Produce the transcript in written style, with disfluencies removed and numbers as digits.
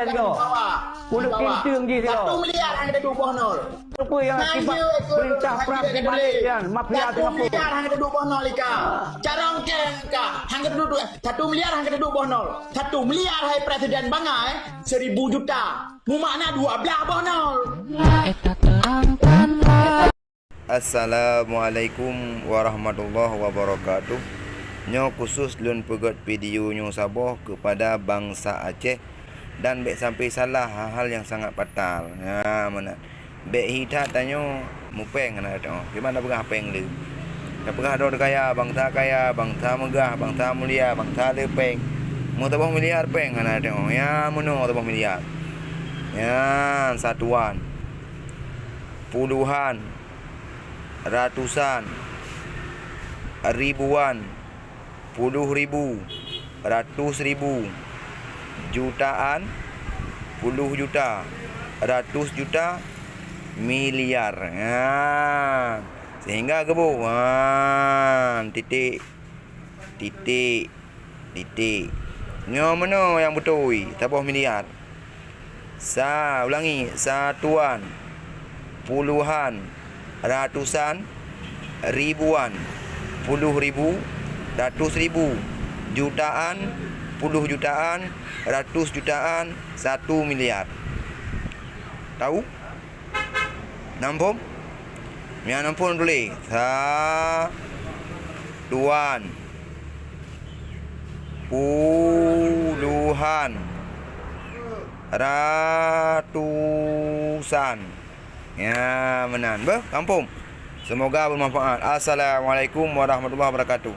miliar juga. Kulit kintung je juga. 1 miliar hang ada 20 nol. Apa yang akibat perintah Pras balik kan? Mafia 1 Singapura. miliar hang ada 20 nol ika. Cara ongkeng ka. Hang ada 1 miliar hang ada 20 nol. 1 miliar hai presiden bangai 1.000 juta. Mu makna 12 boh nol. Assalamualaikum warahmatullahi wabarakatuh. Nyo khusus lun pegot video nyo Sabah kepada bangsa Aceh dan bek sampai salah hal-hal yang sangat fatal. Ha mana. Bek hidat tanyo mupeng ana tu. Gimana berah peng lu. Dah berah do kaya, bangsa megah, bangsa mulia, bangsa lepeng. Mu tabah miliar peng ana tu. Ya mono tabah miliar. Ya satuan. Puluhan, ratusan, ribuan, puluh ribu, ratus ribu, jutaan, puluh juta, ratus juta, miliar. Sehingga gebu. Titik. Nyo mana yang betul? Tabah miliar. Ulangi. Satuan, puluhan, ratusan, ribuan, puluh ribu, ratus ribu, jutaan, puluh jutaan, ratus jutaan, 1 miliar. Tahu? Nampung? Yang nampung boleh. Satuan, puluhan, ratusan. Ya, menan. Kampung. Semoga bermanfaat. Assalamualaikum warahmatullahi wabarakatuh.